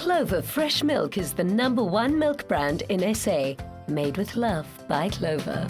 Clover fresh milk is the #1 milk brand in SA. Made with love by Clover.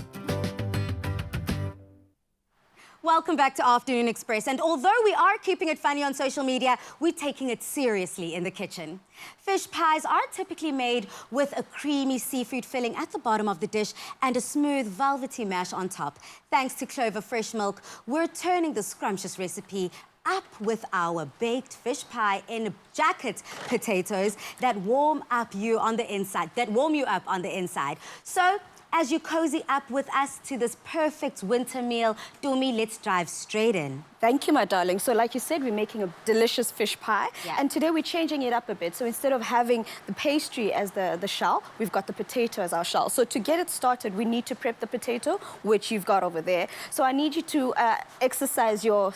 Welcome back to Afternoon Express. And although we are keeping it funny on social media, we're taking it seriously in the kitchen. Fish pies are typically made with a creamy seafood filling at the bottom of the dish and a smooth velvety mash on top. Thanks to Clover fresh milk, we're turning the scrumptious recipe up with our baked fish pie in jacket potatoes that warm you up on the inside. So, as you cozy up with us to this perfect winter meal, Dumi, let's dive straight in. Thank you, my darling. So like you said, we're making a delicious fish pie. Yeah. And today we're changing it up a bit. So instead of having the pastry as the shell, we've got the potato as our shell. So to get it started, we need to prep the potato, which you've got over there. So I need you to exercise your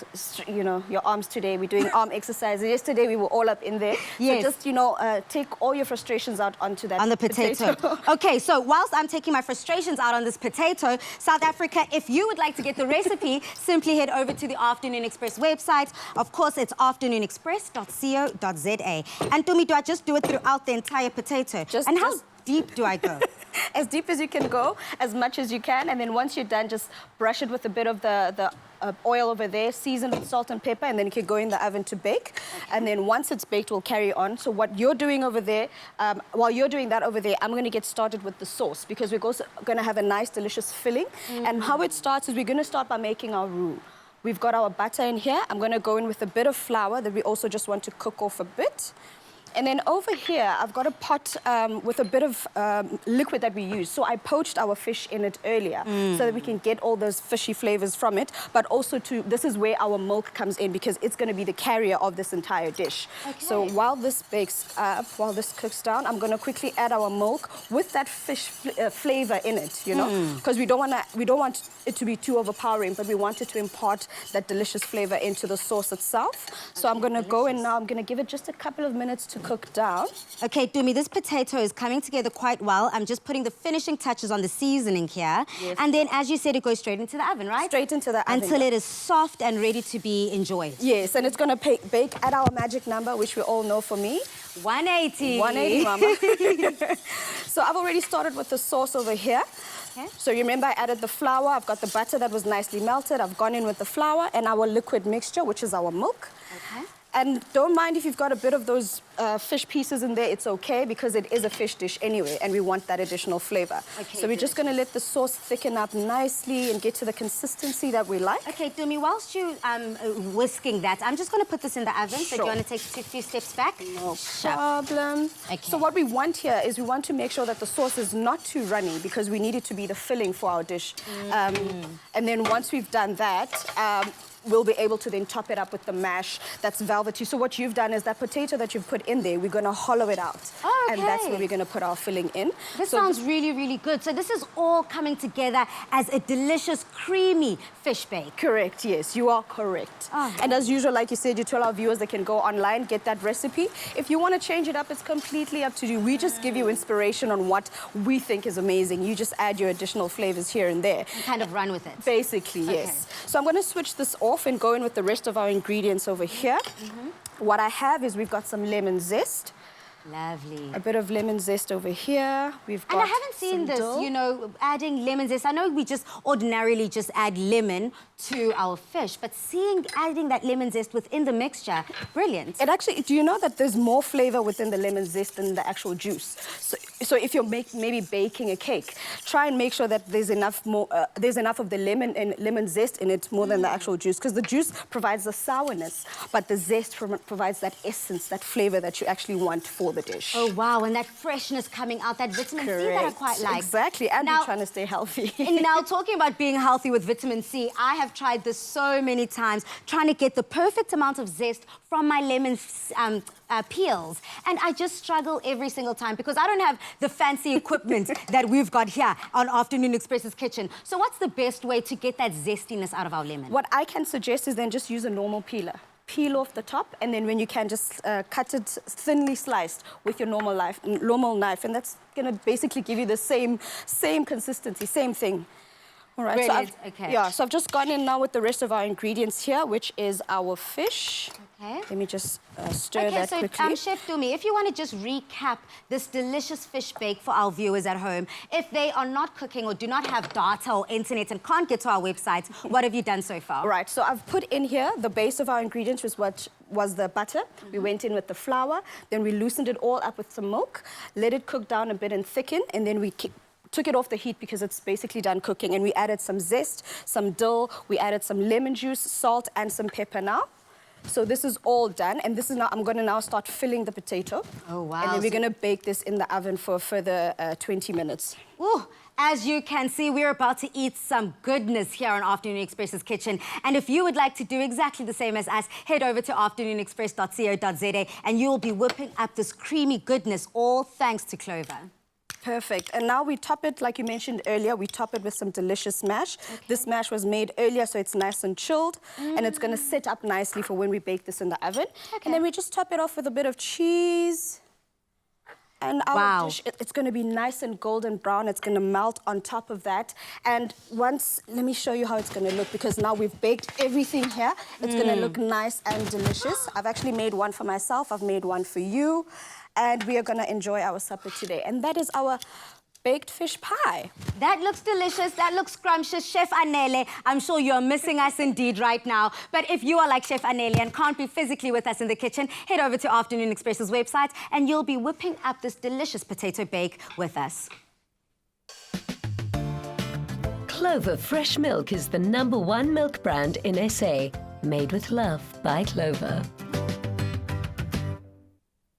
arms today. We're doing arm exercises. Yesterday we were all up in there. Yes. So just, take all your frustrations out onto that potato. Okay, so whilst I'm taking my frustrations out on this potato, South Africa, if you would like to get the recipe, simply head over to the Afternoon Express website. Of course, it's afternoonexpress.co.za. And Tumi, do I just do it throughout the entire potato? How deep do I go? As deep as you can go, as much as you can. And then once you're done, just brush it with a bit of the oil over there, season with salt and pepper, and then you can go in the oven to bake. Okay. And then once it's baked, we'll carry on. So what you're doing over there, while you're doing that over there, I'm going to get started with the sauce because we're also going to have a nice, delicious filling. And how it starts is we're going to start by making our roux. We've got our butter in here. I'm going to go in with a bit of flour that we also just want to cook off a bit. And then over here, I've got a pot with a bit of liquid that we use. So I poached our fish in it earlier so that we can get all those fishy flavors from it. But also, this is where our milk comes in because it's going to be the carrier of this entire dish. Okay. So while this bakes up, while this cooks down, I'm going to quickly add our milk with that fish flavor in it, you know? Because we don't want it to be too overpowering, but we want it to impart that delicious flavor into the sauce itself. So I'm going to go in now. I'm going to give it just a couple of minutes to cook down. Okay, Dumi, this potato is coming together quite well. I'm just putting the finishing touches on the seasoning here. Yes. And then, as you said, it goes straight into the oven, right? Straight into the oven. Until it is soft and ready to be enjoyed. Yes, and it's going to bake at our magic number, which we all know for me. 180. 180, mama. So I've already started with the sauce over here. Okay. So you remember I added the flour, I've got the butter that was nicely melted, I've gone in with the flour and our liquid mixture, which is our milk. Okay. And don't mind if you've got a bit of those fish pieces in there, it's okay because it is a fish dish anyway and we want that additional flavor. Okay, so we're just going to let the sauce thicken up nicely and get to the consistency that we like. Okay, Dumi, whilst you whisking that, I'm just going to put this in the oven. Sure. So do you want to take a few steps back? No problem. Okay. So what we want here is we want to make sure that the sauce is not too runny because we need it to be the filling for our dish. And then once we've done that, we'll be able to then top it up with the mash that's velvety. So what you've done is that potato that you've put in there, we're going to hollow it out. Oh, okay. And that's where we're going to put our filling in. This sounds really, really good. So this is all coming together as a delicious, creamy fish bake. Correct, yes. You are correct. Oh, and as usual, like you said, you tell our viewers they can go online, get that recipe. If you want to change it up, it's completely up to you. We just give you inspiration on what we think is amazing. You just add your additional flavors here and there. And kind of run with it. Basically, yes. So I'm going to switch this off and go in with the rest of our ingredients over here. What I have is we've got some lemon zest. Lovely. A bit of lemon zest over here. We've got and I haven't seen this, dill. You know, adding lemon zest. I know we just ordinarily just add lemon to our fish, but adding that lemon zest within the mixture, brilliant. It actually, do you know that there's more flavor within the lemon zest than the actual juice? So if you're maybe baking a cake, try and make sure that there's enough of the lemon zest in it more than the actual juice, because the juice provides the sourness, but the zest provides that essence, that flavor that you actually want for the dish. Oh, wow, and that freshness coming out, that vitamin C that I quite like. Exactly, and we're trying to stay healthy. Now, talking about being healthy with vitamin C, I have tried this so many times, trying to get the perfect amount of zest from my lemon peels. And I just struggle every single time because I don't have the fancy equipment that we've got here on Afternoon Express's kitchen. So what's the best way to get that zestiness out of our lemon? What I can suggest is then just use a normal peeler. Peel off the top, and then when you can just cut it thinly sliced with your normal knife, and that's going to basically give you the same consistency, same thing. All right, brilliant. So I've just gone in now with the rest of our ingredients here, which is our fish. Okay. Let me just stir that so quickly. Chef Dumi, if you want to just recap this delicious fish bake for our viewers at home, if they are not cooking or do not have data or internet and can't get to our website, what have you done so far? Right, so I've put in here the base of our ingredients was the butter. We went in with the flour, then we loosened it all up with some milk, let it cook down a bit and thicken, and then we took it off the heat because it's basically done cooking, and we added some zest, some dill, we added some lemon juice, salt, and some pepper now. So this is all done, and this is now, I'm gonna now start filling the potato. Oh, wow. And then we're gonna bake this in the oven for a further 20 minutes. Ooh, as you can see, we're about to eat some goodness here on Afternoon Express's kitchen. And if you would like to do exactly the same as us, head over to afternoonexpress.co.za and you'll be whipping up this creamy goodness, all thanks to Clover. Perfect. And now we top it, like you mentioned earlier, we top it with some delicious mash. Okay. This mash was made earlier, so it's nice and chilled. And it's going to set up nicely for when we bake this in the oven. Okay. And then we just top it off with a bit of cheese. And our dish, it's going to be nice and golden brown. It's going to melt on top of that. And once, let me show you how it's going to look, because now we've baked everything here. It's going to look nice and delicious. I've actually made one for myself. I've made one for you. And we are going to enjoy our supper today. And that is our baked fish pie. That looks delicious. That looks scrumptious. Chef Anele, I'm sure you're missing us indeed right now. But if you are like Chef Anele and can't be physically with us in the kitchen, head over to Afternoon Express's website and you'll be whipping up this delicious potato bake with us. Clover Fresh Milk is the #1 milk brand in SA. Made with love by Clover.